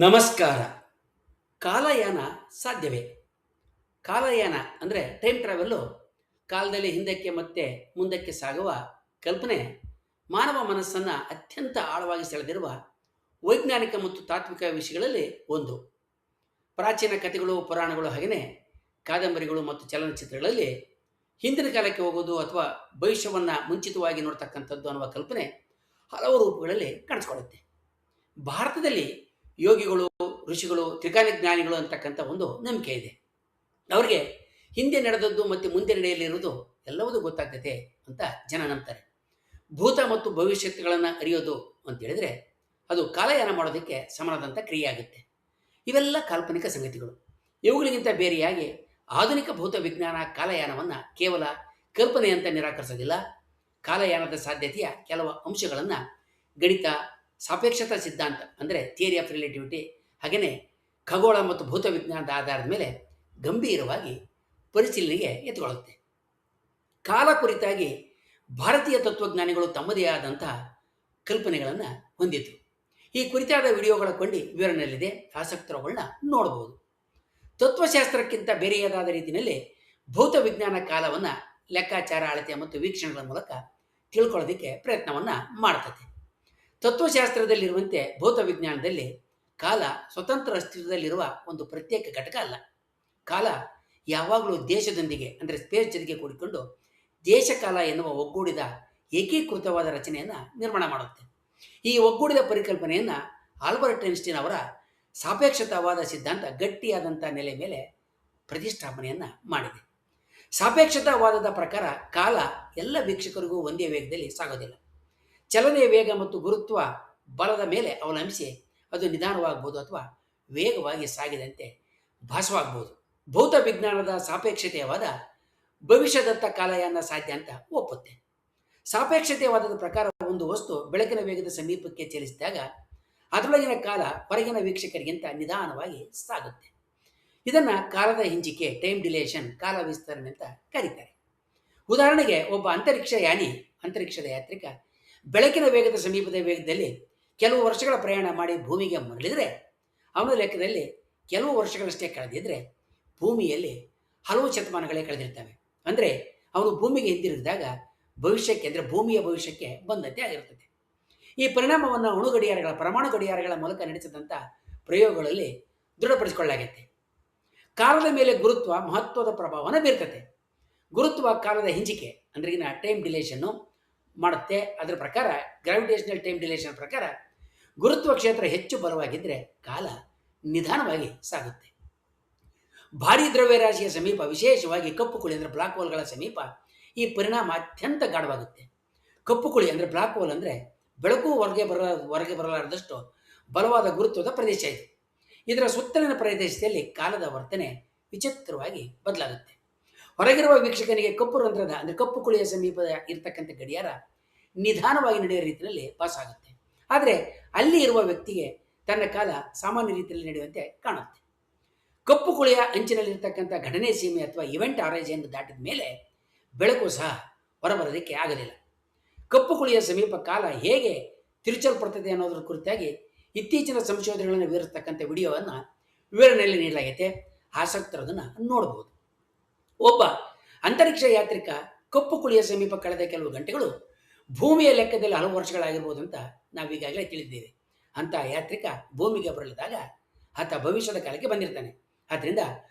ನಮಸ್ಕಾರ. ಕಾಲಯಾನ ಸಾಧ್ಯವೇ? ಕಾಲಯಾನ ಅಂದರೆ ಟೈಮ್ ಟ್ರಾವೆಲ್ಲು ಕಾಲದಲ್ಲಿ ಹಿಂದಕ್ಕೆ ಮತ್ತೆ ಮುಂದಕ್ಕೆ ಸಾಗುವ ಕಲ್ಪನೆ ಮಾನವ ಮನಸ್ಸನ್ನು ಅತ್ಯಂತ ಆಳವಾಗಿ ಸೆಳೆದಿರುವ ವೈಜ್ಞಾನಿಕ ಮತ್ತು ತಾತ್ವಿಕ ವಿಷಯಗಳಲ್ಲಿ ಒಂದು. ಪ್ರಾಚೀನ ಕಥೆಗಳು, ಪುರಾಣಗಳು ಹಾಗೆಯೇ ಕಾದಂಬರಿಗಳು ಮತ್ತು ಚಲನಚಿತ್ರಗಳಲ್ಲಿ ಹಿಂದಿನ ಕಾಲಕ್ಕೆ ಹೋಗೋದು ಅಥವಾ ಭವಿಷ್ಯವನ್ನು ಮುಂಚಿತವಾಗಿ ನೋಡ್ತಕ್ಕಂಥದ್ದು ಅನ್ನುವ ಕಲ್ಪನೆ ಹಲವು ರೂಪಗಳಲ್ಲಿ ಕಾಣಿಸ್ಕೊಳ್ಳುತ್ತೆ. ಭಾರತದಲ್ಲಿ ಯೋಗಿಗಳು, ಋಷಿಗಳು, ತ್ರಿಕಾಲಜ್ಞಾನಿಗಳು ಅಂತಕ್ಕಂಥ ಒಂದು ನಂಬಿಕೆ ಇದೆ. ಅವರಿಗೆ ಹಿಂದೆ ನಡೆದದ್ದು ಮತ್ತು ಮುಂದೆ ನಡೆಯಲಿರುವುದು ಎಲ್ಲವೂ ಗೊತ್ತಾಗ್ತದೆ ಅಂತ ಜನ ನಂಬ್ತಾರೆ. ಭೂತ ಮತ್ತು ಭವಿಷ್ಯತ್ಗಳನ್ನು ಅರಿಯೋದು ಅಂತ ಹೇಳಿದ್ರೆ ಅದು ಕಾಲಯಾನ ಮಾಡೋದಕ್ಕೆ ಸಮಾನದಂಥ ಕ್ರಿಯೆ ಆಗುತ್ತೆ. ಇವೆಲ್ಲ ಕಾಲ್ಪನಿಕ ಸಂಗತಿಗಳು. ಇವುಗಳಿಗಿಂತ ಬೇರೆಯಾಗಿ ಆಧುನಿಕ ಭೌತ ವಿಜ್ಞಾನ ಕಾಲಯಾನವನ್ನು ಕೇವಲ ಕಲ್ಪನೆ ಅಂತ ನಿರಾಕರಿಸೋದಿಲ್ಲ. ಕಾಲಯಾನದ ಸಾಧ್ಯತೆಯ ಕೆಲವು ಅಂಶಗಳನ್ನು ಗಣಿತ, ಸಾಪೇಕ್ಷತಾ ಸಿದ್ಧಾಂತ ಅಂದರೆ ಥಿಯರಿ ಆಫ್ ರಿಲೇಟಿವಿಟಿ, ಹಾಗೆಯೇ ಖಗೋಳ ಮತ್ತು ಭೌತ ವಿಜ್ಞಾನದ ಆಧಾರದ ಮೇಲೆ ಗಂಭೀರವಾಗಿ ಪರಿಶೀಲನೆಗೆ ಎತ್ತುಕೊಳ್ಳುತ್ತೆ. ಕಾಲ ಕುರಿತಾಗಿ ಭಾರತೀಯ ತತ್ವಜ್ಞಾನಿಗಳು ತಮ್ಮದೇ ಆದಂತಹ ಕಲ್ಪನೆಗಳನ್ನು ಹೊಂದಿದ್ರು. ಈ ಕುರಿತಾದ ವಿಡಿಯೋಗಳ ಕೊಂಡಿ ವಿವರಣೆಯಲ್ಲಿದೆ, ಆಸಕ್ತರುಗಳನ್ನ ನೋಡಬಹುದು. ತತ್ವಶಾಸ್ತ್ರಕ್ಕಿಂತ ಬೇರೆಯದಾದ ರೀತಿಯಲ್ಲಿ ಭೌತ ವಿಜ್ಞಾನ ಕಾಲವನ್ನು ಲೆಕ್ಕಾಚಾರ, ಅಳತೆ ಮತ್ತು ವೀಕ್ಷಣೆಗಳ ಮೂಲಕ ತಿಳ್ಕೊಳ್ಳೋದಕ್ಕೆ ಪ್ರಯತ್ನವನ್ನು ಮಾಡ್ತದೆ. ತತ್ವಶಾಸ್ತ್ರದಲ್ಲಿರುವಂತೆ ಭೌತ ವಿಜ್ಞಾನದಲ್ಲಿ ಕಾಲ ಸ್ವತಂತ್ರ ಅಸ್ತಿತ್ವದಲ್ಲಿರುವ ಒಂದು ಪ್ರತ್ಯೇಕ ಘಟಕ ಅಲ್ಲ. ಕಾಲ ಯಾವಾಗಲೂ ದೇಶದೊಂದಿಗೆ ಅಂದರೆ ಸ್ಪೇಸ್ ಜೊತೆಗೆ ಕೂಡಿಕೊಂಡು ದೇಶಕಾಲ ಎನ್ನುವ ಒಗ್ಗೂಡಿದ ಏಕೀಕೃತವಾದ ರಚನೆಯನ್ನು ನಿರ್ಮಾಣ ಮಾಡುತ್ತೆ. ಈ ಒಗ್ಗೂಡಿದ ಪರಿಕಲ್ಪನೆಯನ್ನು ಆಲ್ಬರ್ಟ್ ಐನ್ಸ್ಟೀನ್ ಅವರ ಸಾಪೇಕ್ಷತಾವಾದ ಸಿದ್ಧಾಂತ ಗಟ್ಟಿಯಾದಂಥ ನೆಲೆ ಮೇಲೆ ಪ್ರತಿಷ್ಠಾಪನೆಯನ್ನು ಮಾಡಿದೆ. ಸಾಪೇಕ್ಷತಾವಾದದ ಪ್ರಕಾರ ಕಾಲ ಎಲ್ಲ ವೀಕ್ಷಕರಿಗೂ ಒಂದೇ ವೇಗದಲ್ಲಿ ಸಾಗೋದಿಲ್ಲ. ಚಲನೆಯ ವೇಗ ಮತ್ತು ಗುರುತ್ವ ಬಲದ ಮೇಲೆ ಅವಲಂಬಿಸಿ ಅದು ನಿಧಾನವಾಗ್ಬೋದು ಅಥವಾ ವೇಗವಾಗಿ ಸಾಗಿದಂತೆ ಭಾಸವಾಗ್ಬೋದು. ಭೌತ ವಿಜ್ಞಾನದ ಸಾಪೇಕ್ಷತೆಯವಾದ ಭವಿಷ್ಯದತ್ತ ಕಾಲಯಾನ ಸಾಧ್ಯ ಅಂತ ಒಪ್ಪುತ್ತೆ. ಸಾಪೇಕ್ಷತೆವಾದದ ಪ್ರಕಾರ ಒಂದು ವಸ್ತು ಬೆಳಕಿನ ವೇಗದ ಸಮೀಪಕ್ಕೆ ಚಲಿಸಿದಾಗ ಅದರೊಳಗಿನ ಕಾಲ ಹೊರಗಿನ ವೀಕ್ಷಕರಿಗಿಂತ ನಿಧಾನವಾಗಿ ಸಾಗುತ್ತೆ. ಇದನ್ನು ಕಾಲದ ಹಿಂಜಿಕೆ, ಟೈಮ್ ಡಿಲೇಷನ್, ಕಾಲ ವಿಸ್ತರಣೆ ಅಂತ ಕರೀತಾರೆ. ಉದಾಹರಣೆಗೆ ಒಬ್ಬ ಅಂತರಿಕ್ಷದ ಯಾತ್ರಿಕ ಬೆಳಕಿನ ವೇಗದ ಸಮೀಪದ ವೇಗದಲ್ಲಿ ಕೆಲವು ವರ್ಷಗಳ ಪ್ರಯಾಣ ಮಾಡಿ ಭೂಮಿಗೆ ಮರಳಿದರೆ ಅವನ ಲೆಕ್ಕದಲ್ಲಿ ಕೆಲವು ವರ್ಷಗಳಷ್ಟೇ ಕಳೆದಿದ್ದರೆ ಭೂಮಿಯಲ್ಲಿ ಹಲವು ಶತಮಾನಗಳೇ ಕಳೆದಿರ್ತವೆ. ಅಂದರೆ ಅವನು ಭೂಮಿಗೆ ಹಿಂದಿರುಗಿದಾಗ ಭವಿಷ್ಯಕ್ಕೆ ಅಂದರೆ ಭೂಮಿಯ ಭವಿಷ್ಯಕ್ಕೆ ಬಂದಂತೆ ಆಗಿರುತ್ತದೆ. ಈ ಪರಿಣಾಮವನ್ನು ಅಣು ಗಡಿಯಾರಗಳ, ಪರಮಾಣು ಗಡಿಯಾರಗಳ ಮೂಲಕ ನಡೆಸಿದಂಥ ಪ್ರಯೋಗಗಳಲ್ಲಿ ದೃಢಪಡಿಸಿಕೊಳ್ಳಲಾಗುತ್ತೆ. ಕಾಲದ ಮೇಲೆ ಗುರುತ್ವ ಮಹತ್ವದ ಪ್ರಭಾವವನ್ನು ಬೀರ್ತದೆ. ಗುರುತ್ವ ಕಾಲದ ಹಿಂಜಿಕೆ ಅಂದ್ರಿಗಿನ ಟೈಮ್ ಡಿಲೇಷನ್ನು ಮಾಡುತ್ತೆ. ಅದರ ಪ್ರಕಾರ ಗ್ರಾವಿಟೇಷನಲ್ ಟೈಮ್ ಡಿಲೇಷನ್ ಪ್ರಕಾರ ಗುರುತ್ವ ಕ್ಷೇತ್ರ ಹೆಚ್ಚು ಬಲವಾಗಿದ್ದರೆ ಕಾಲ ನಿಧಾನವಾಗಿ ಸಾಗುತ್ತೆ. ಭಾರೀ ದ್ರವ್ಯರಾಶಿಯ ಸಮೀಪ, ವಿಶೇಷವಾಗಿ ಕಪ್ಪು ಕುಳಿ ಅಂದರೆ ಬ್ಲಾಕ್ ಹೋಲ್ಗಳ ಸಮೀಪ ಈ ಪರಿಣಾಮ ಅತ್ಯಂತ ಗಾಢವಾಗುತ್ತೆ. ಕಪ್ಪು ಕುಳಿ ಅಂದರೆ ಬ್ಲಾಕ್ ಹೋಲ್ ಅಂದರೆ ಬೆಳಕು ಹೊರಗೆ ಬರಲಾರದಷ್ಟು ಬಲವಾದ ಗುರುತ್ವದ ಪ್ರದೇಶ ಇದು. ಇದರ ಸುತ್ತಲಿನ ಪ್ರದೇಶದಲ್ಲಿ ಕಾಲದ ವರ್ತನೆ ವಿಚಿತ್ರವಾಗಿ ಬದಲಾಗುತ್ತೆ. ಹೊರಗಿರುವ ವೀಕ್ಷಕನಿಗೆ ಕಪ್ಪು ರಂಧ್ರದ ಅಂದರೆ ಕಪ್ಪು ಕುಳಿಯ ಸಮೀಪ ಇರತಕ್ಕಂಥ ಗಡಿಯಾರ ನಿಧಾನವಾಗಿ ನಡೆಯುವ ರೀತಿಯಲ್ಲಿ ಪಾಸ್ ಆಗುತ್ತೆ. ಆದರೆ ಅಲ್ಲಿ ಇರುವ ವ್ಯಕ್ತಿಗೆ ತನ್ನ ಕಾಲ ಸಾಮಾನ್ಯ ರೀತಿಯಲ್ಲಿ ನಡೆಯುವಂತೆ ಕಾಣುತ್ತೆ. ಕಪ್ಪು ಕುಳಿಯ ಅಂಚಿನಲ್ಲಿರ್ತಕ್ಕಂಥ ಘಟನೆ ಸೀಮೆ ಅಥವಾ ಇವೆಂಟ್ ಆರೈಜೆಯನ್ನು ದಾಟಿದ ಮೇಲೆ ಬೆಳಕು ಸಹ ಹೊರಬರೋದಕ್ಕೆ ಆಗಲಿಲ್ಲ. ಕಪ್ಪು ಕುಳಿಯ ಸಮೀಪ ಕಾಲ ಹೇಗೆ ತಿರುಚಲ್ಪಡ್ತದೆ ಅನ್ನೋದ್ರ ಕುರಿತಾಗಿ ಇತ್ತೀಚಿನ ಸಂಶೋಧನೆಗಳನ್ನು ವಿವರಿಸ್ತಕ್ಕಂಥ ವಿಡಿಯೋವನ್ನು ವಿವರಣೆಯಲ್ಲಿ ನೀಡಲಾಗಿದೆ. ಆಸಕ್ತರು ಅದನ್ನು ನೋಡಬಹುದು. ಒಬ್ಬ ಅಂತರಿಕ್ಷ ಯಾತ್ರಿಕ ಕಪ್ಪು ಕುಳಿಯ ಸಮೀಪ ಕಳೆದ ಕೆಲವು ಗಂಟೆಗಳು ಭೂಮಿಯ ಲೆಕ್ಕದಲ್ಲಿ ಹಲವು ವರ್ಷಗಳಾಗಿರ್ಬೋದು ಅಂತ ನಾವೀಗಾಗಲೇ ತಿಳಿದ್ದೇವೆ. ಅಂಥ ಯಾತ್ರಿಕ ಭೂಮಿಗೆ ಬರಲಿದಾಗ ಆತ ಭವಿಷ್ಯದ ಕಾಲಕ್ಕೆ ಬಂದಿರ್ತಾನೆ. ಆದ್ದರಿಂದ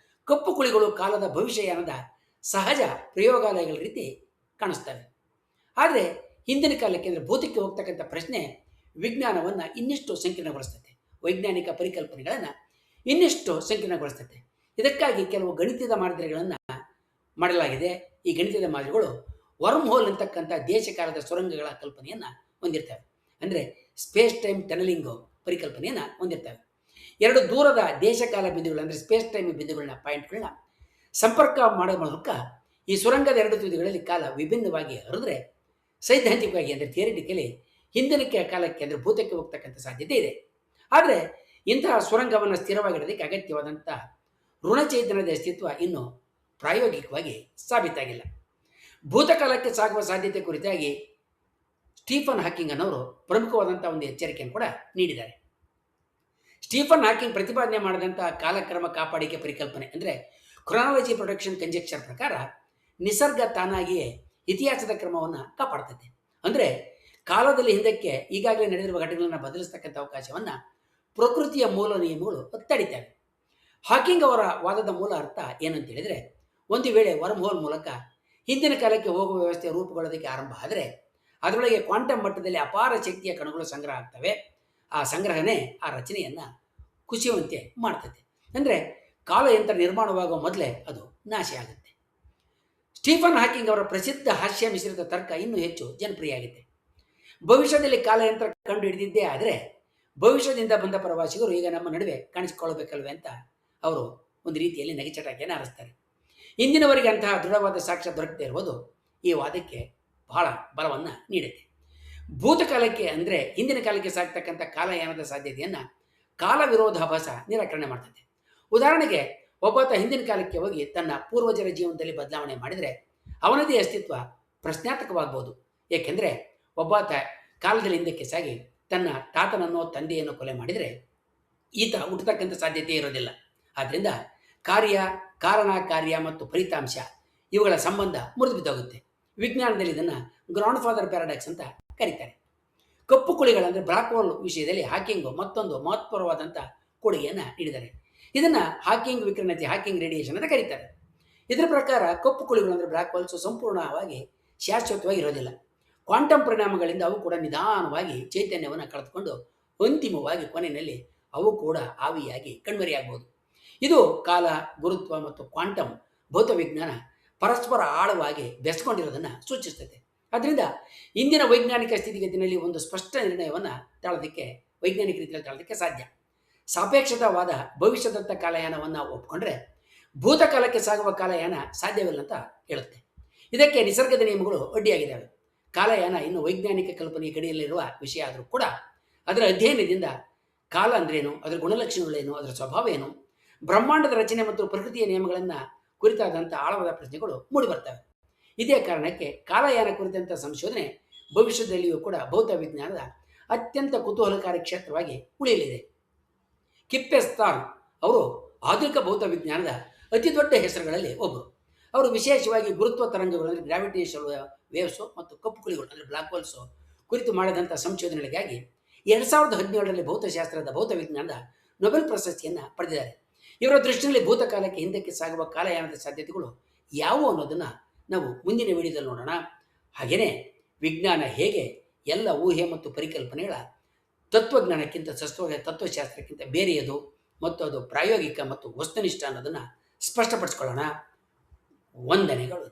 ಕಪ್ಪು ಕುಳಿಗಳು ಕಾಲದ ಭವಿಷ್ಯಯಾನದ ಸಹಜ ಪ್ರಯೋಗಾಲಯಗಳ ರೀತಿ ಕಾಣಿಸ್ತವೆ. ಆದರೆ ಹಿಂದಿನ ಕಾಲಕ್ಕೆ ಅಂದರೆ ಭೂತಕ್ಕೆ ಹೋಗ್ತಕ್ಕಂಥ ಪ್ರಶ್ನೆ ವಿಜ್ಞಾನವನ್ನು ಇನ್ನಿಷ್ಟು ಸಂಕೀರ್ಣಗೊಳಿಸ್ತದೆ, ವೈಜ್ಞಾನಿಕ ಪರಿಕಲ್ಪನೆಗಳನ್ನು ಇನ್ನಿಷ್ಟು ಸಂಕೀರ್ಣಗೊಳಿಸ್ತದೆ. ಇದಕ್ಕಾಗಿ ಕೆಲವು ಗಣಿತದ ಮಾದರಿಗಳನ್ನು ಮಾಡಲಾಗಿದೆ. ಈ ಗಣಿತದ ಮಾದರಿಗಳು ವರ್ಮ್ ಹೋಲ್ ಅಂತಕ್ಕಂಥ ದೇಶಕಾಲದ ಸುರಂಗಗಳ ಕಲ್ಪನೆಯನ್ನು ಹೊಂದಿರ್ತವೆ. ಅಂದರೆ ಸ್ಪೇಸ್ ಟೈಮ್ ಟನಲಿಂಗ್ ಪರಿಕಲ್ಪನೆಯನ್ನು ಹೊಂದಿರ್ತವೆ. ಎರಡು ದೂರದ ದೇಶಕಾಲ ಬಿಂದುಗಳು ಅಂದರೆ ಸ್ಪೇಸ್ ಟೈಮ್ ಬಿಂದುಗಳನ್ನ ಪಾಯಿಂಟ್ಗಳನ್ನ ಸಂಪರ್ಕ ಮಾಡೋ ಮೂಲಕ ಈ ಸುರಂಗದ ಎರಡು ತುದಿಗಳಲ್ಲಿ ಕಾಲ ವಿಭಿನ್ನವಾಗಿ ಹರಿದ್ರೆ ಸೈದ್ಧಾಂತಿಕವಾಗಿ ಅಂದರೆ ಥಿಯರಿಟಿಕಲಿ ಹಿಂದಿನ ಕಾಲಕ್ಕೆ ಅಂದರೆ ಭೂತಕ್ಕೆ ಹೋಗ್ತಕ್ಕಂಥ ಸಾಧ್ಯತೆ ಇದೆ. ಆದರೆ ಇಂತಹ ಸುರಂಗವನ್ನು ಸ್ಥಿರವಾಗಿಡೋದಕ್ಕೆ ಅಗತ್ಯವಾದಂಥ ಋಣಚೈತನ್ಯದ ಅಸ್ತಿತ್ವ ಇನ್ನೂ ಪ್ರಾಯೋಗಿಕವಾಗಿ ಸಾಬೀತಾಗಿಲ್ಲ. ಭೂತಕಾಲಕ್ಕೆ ಸಾಗುವ ಸಾಧ್ಯತೆ ಕುರಿತಾಗಿ ಸ್ಟೀಫನ್ ಹಾಕಿಂಗ್ ಅನ್ನೋರು ಪ್ರಮುಖವಾದಂಥ ಒಂದು ಎಚ್ಚರಿಕೆಯನ್ನು ಕೂಡ ನೀಡಿದ್ದಾರೆ. ಸ್ಟೀಫನ್ ಹಾಕಿಂಗ್ ಪ್ರತಿಪಾದನೆ ಮಾಡಿದಂಥ ಕಾಲಕ್ರಮ ಕಾಪಾಡಿಕೆ ಪರಿಕಲ್ಪನೆ ಅಂದರೆ ಕ್ರೊನಾಲಜಿ ಪ್ರೊಟೆಕ್ಷನ್ ಕಂಜೆಕ್ಚರ್ ಪ್ರಕಾರ ನಿಸರ್ಗ ತಾನಾಗಿಯೇ ಇತಿಹಾಸದ ಕ್ರಮವನ್ನು ಕಾಪಾಡ್ತದೆ. ಅಂದರೆ ಕಾಲದಲ್ಲಿ ಹಿಂದಕ್ಕೆ ಈಗಾಗಲೇ ನಡೆದಿರುವ ಘಟನೆಗಳನ್ನು ಬದಲಿಸ್ತಕ್ಕಂಥ ಅವಕಾಶವನ್ನು ಪ್ರಕೃತಿಯ ಮೂಲ ನಿಯಮಗಳು ತಡಿತವೆ. ಹಾಕಿಂಗ್ ಅವರ ವಾದದ ಮೂಲ ಅರ್ಥ ಏನಂತ ಹೇಳಿದರೆ, ಒಂದು ವೇಳೆ ವರ್ಮ್ ಹೋಲ್ ಮೂಲಕ ಹಿಂದಿನ ಕಾಲಕ್ಕೆ ಹೋಗುವ ವ್ಯವಸ್ಥೆ ರೂಪುಗೊಳ್ಳೋದಕ್ಕೆ ಆರಂಭ ಆದರೆ ಅದರೊಳಗೆ ಕ್ವಾಂಟಮ್ ಮಟ್ಟದಲ್ಲಿ ಅಪಾರ ಶಕ್ತಿಯ ಕಣಗಳು ಸಂಗ್ರಹ ಆಗ್ತವೆ. ಆ ಸಂಗ್ರಹಣೆ ಆ ರಚನೆಯನ್ನು ಕುಸಿಯುವಂತೆ ಮಾಡ್ತದೆ. ಅಂದರೆ ಕಾಲಯಂತ್ರ ನಿರ್ಮಾಣವಾಗುವ ಮೊದಲೇ ಅದು ನಾಶ ಆಗುತ್ತೆ. ಸ್ಟೀಫನ್ ಹಾಕಿಂಗ್ ಅವರ ಪ್ರಸಿದ್ಧ ಹಾಸ್ಯ ಮಿಶ್ರಿತ ತರ್ಕ ಇನ್ನೂ ಹೆಚ್ಚು ಜನಪ್ರಿಯ ಆಗಿದೆ. ಭವಿಷ್ಯದಲ್ಲಿ ಕಾಲಯಂತ್ರ ಕಂಡು ಹಿಡಿದಿದ್ದೇ ಆದರೆ ಭವಿಷ್ಯದಿಂದ ಬಂದ ಪ್ರವಾಸಿಗರು ಈಗ ನಮ್ಮ ನಡುವೆ ಕಾಣಿಸಿಕೊಳ್ಳಬೇಕಲ್ವೇ ಅಂತ ಅವರು ಒಂದು ರೀತಿಯಲ್ಲಿ ನಗೆಚಟಾಕಿಯನ್ನು ಹಾರಿಸ್ತಾರೆ. ಇಂದಿನವರೆಗೆ ಅಂತಹ ದೃಢವಾದ ಸಾಕ್ಷ್ಯ ದೊರಕದೇ ಇರುವುದು ಈ ವಾದಕ್ಕೆ ಬಹಳ ಬಲವನ್ನು ನೀಡುತ್ತೆ. ಭೂತಕಾಲಕ್ಕೆ ಅಂದರೆ ಹಿಂದಿನ ಕಾಲಕ್ಕೆ ಸಾಗ್ತಕ್ಕಂಥ ಕಾಲಯಾನದ ಸಾಧ್ಯತೆಯನ್ನು ಕಾಲ ವಿರೋಧಾಭಾಸ ನಿರಾಕರಣೆ ಮಾಡ್ತದೆ. ಉದಾಹರಣೆಗೆ ಒಬ್ಬಾತ ಹಿಂದಿನ ಕಾಲಕ್ಕೆ ಹೋಗಿ ತನ್ನ ಪೂರ್ವಜರ ಜೀವನದಲ್ಲಿ ಬದಲಾವಣೆ ಮಾಡಿದರೆ ಅವನದೇ ಅಸ್ತಿತ್ವ ಪ್ರಶ್ನಾರ್ಥಕವಾಗ್ಬೋದು. ಏಕೆಂದರೆ ಒಬ್ಬಾತ ಕಾಲದಲ್ಲಿ ಹಿಂದಕ್ಕೆ ಸಾಗಿ ತನ್ನ ತಾತನನ್ನೋ ತಂದೆಯನ್ನು ಕೊಲೆ ಮಾಡಿದರೆ ಈತ ಹುಟ್ಟತಕ್ಕಂಥ ಸಾಧ್ಯತೆ ಇರೋದಿಲ್ಲ. ಆದ್ದರಿಂದ ಕಾರ್ಯ ಮತ್ತು ಫಲಿತಾಂಶ ಇವುಗಳ ಸಂಬಂಧ ಮುರಿದು ಬಿದ್ದೋಗುತ್ತೆ. ವಿಜ್ಞಾನದಲ್ಲಿ ಇದನ್ನು ಗ್ರೌಂಡ್ ಫಾದರ್ ಪ್ಯಾರಾಡಾಕ್ಸ್ ಅಂತ ಕರೀತಾರೆ. ಕಪ್ಪು ಕುಳಿಗಳಂದರೆ ಬ್ಲಾಕ್ ಹೋಲ್ ವಿಷಯದಲ್ಲಿ ಹಾಕಿಂಗ್ ಮತ್ತೊಂದು ಮಹತ್ವರವಾದಂಥ ಕೊಡುಗೆಯನ್ನು ನೀಡಿದ್ದಾರೆ. ಇದನ್ನು ಹಾಕಿಂಗ್ ವಿಕಿರಣತೆ, ಹಾಕಿಂಗ್ ರೇಡಿಯೇಷನ್ ಅಂತ ಕರೀತಾರೆ. ಇದರ ಪ್ರಕಾರ ಕಪ್ಪು ಕುಳಿಗಳು ಅಂದರೆ ಬ್ಲ್ಯಾಕ್ ಹೋಲ್ಸ್ ಸಂಪೂರ್ಣವಾಗಿ ಶಾಶ್ವತವಾಗಿ ಇರೋದಿಲ್ಲ. ಕ್ವಾಂಟಮ್ ಪರಿಣಾಮಗಳಿಂದ ಅವು ಕೂಡ ನಿಧಾನವಾಗಿ ಚೈತನ್ಯವನ್ನು ಕಳೆದುಕೊಂಡು ಅಂತಿಮವಾಗಿ ಕೊನೆಯಲ್ಲಿ ಅವು ಕೂಡ ಆವಿಯಾಗಿ ಕಣ್ಮರೆಯಾಗಬಹುದು. ಇದು ಕಾಲ, ಗುರುತ್ವ ಮತ್ತು ಕ್ವಾಂಟಮ್ ಭೌತವಿಜ್ಞಾನ ಪರಸ್ಪರ ಆಳವಾಗಿ ಬೆಸ್ಕೊಂಡಿರೋದನ್ನು ಸೂಚಿಸುತ್ತದೆ. ಆದ್ದರಿಂದ ಇಂದಿನ ವೈಜ್ಞಾನಿಕ ಸ್ಥಿತಿಗತಿನಲ್ಲಿ ಒಂದು ಸ್ಪಷ್ಟ ನಿರ್ಣಯವನ್ನು ವೈಜ್ಞಾನಿಕ ರೀತಿಯಲ್ಲಿ ತಾಳೋದಕ್ಕೆ ಸಾಧ್ಯ. ಸಾಪೇಕ್ಷತಾವಾದ ಭವಿಷ್ಯದತ್ತ ಕಾಲಯಾನವನ್ನು ಒಪ್ಪಿಕೊಂಡ್ರೆ ಭೂತಕಾಲಕ್ಕೆ ಸಾಗುವ ಕಾಲಯಾನ ಸಾಧ್ಯವಿಲ್ಲ ಅಂತ ಹೇಳುತ್ತೆ. ಇದಕ್ಕೆ ನಿಸರ್ಗದ ನಿಯಮಗಳು ಅಡ್ಡಿಯಾಗಿದ್ದಾವೆ. ಕಾಲಯಾನ ಇನ್ನು ವೈಜ್ಞಾನಿಕ ಕಲ್ಪನೆಯ ಗಡಿಯಲ್ಲಿರುವ ವಿಷಯ ಆದರೂ ಕೂಡ ಅದರ ಅಧ್ಯಯನದಿಂದ ಕಾಲ ಅಂದ್ರೇನು, ಅದರ ಗುಣಲಕ್ಷಣಗಳೇನು, ಅದರ ಸ್ವಭಾವ ಏನು, ಬ್ರಹ್ಮಾಂಡದ ರಚನೆ ಮತ್ತು ಪ್ರಕೃತಿಯ ನಿಯಮಗಳನ್ನು ಕುರಿತಾದಂಥ ಆಳವಾದ ಪ್ರಶ್ನೆಗಳು ಮೂಡಿಬರ್ತವೆ. ಇದೇ ಕಾರಣಕ್ಕೆ ಕಾಲಯಾನ ಕುರಿತಂಥ ಸಂಶೋಧನೆ ಭವಿಷ್ಯದಲ್ಲಿಯೂ ಕೂಡ ಭೌತ ವಿಜ್ಞಾನದ ಅತ್ಯಂತ ಕುತೂಹಲಕಾರಿ ಕ್ಷೇತ್ರವಾಗಿ ಉಳಿಯಲಿದೆ. ಕಿಪ್ಪೆಸ್ತಾನ್ ಅವರು ಆಧುನಿಕ ಭೌತ ವಿಜ್ಞಾನದ ಅತಿ ದೊಡ್ಡ ಹೆಸರುಗಳಲ್ಲಿ ಒಬ್ಬರು. ಅವರು ವಿಶೇಷವಾಗಿ ಗುರುತ್ವ ತರಂಗಗಳು ಅಂದರೆ ಗ್ರಾವಿಟೇಷನ್ ವೇವ್ಸು ಮತ್ತು ಕಪ್ಪು ಕುಳಿಗಳು ಅಂದರೆ ಬ್ಲಾಕ್ ಹೋಲ್ಸು ಕುರಿತು ಮಾಡಿದಂಥ ಸಂಶೋಧನೆಗಳಿಗಾಗಿ 2017ರಲ್ಲಿ ಭೌತಶಾಸ್ತ್ರದ ಭೌತ ವಿಜ್ಞಾನದ ನೊಬೆಲ್ ಪ್ರಶಸ್ತಿಯನ್ನು ಪಡೆದಿದ್ದಾರೆ. ಇವರ ದೃಷ್ಟಿಯಲ್ಲಿ ಭೂತಕಾಲಕ್ಕೆ ಹಿಂದಕ್ಕೆ ಸಾಗುವ ಕಾಲಯಾನದ ಸಾಧ್ಯತೆಗಳು ಯಾವುವು ಅನ್ನೋದನ್ನು ನಾವು ಮುಂದಿನ ವಿಡಿಯೋದಲ್ಲಿ ನೋಡೋಣ. ಹಾಗೆಯೇ ವಿಜ್ಞಾನ ಹೇಗೆ ಎಲ್ಲ ಊಹೆ ಮತ್ತು ಪರಿಕಲ್ಪನೆಗಳ ತತ್ವಜ್ಞಾನಕ್ಕಿಂತ ತತ್ವಶಾಸ್ತ್ರಕ್ಕಿಂತ ಬೇರೆಯದು ಮತ್ತು ಅದು ಪ್ರಾಯೋಗಿಕ ಮತ್ತು ವಸ್ತುನಿಷ್ಠ ಅನ್ನೋದನ್ನು ಸ್ಪಷ್ಟಪಡಿಸ್ಕೊಳ್ಳೋಣ. ವಂದನೆಗಳು.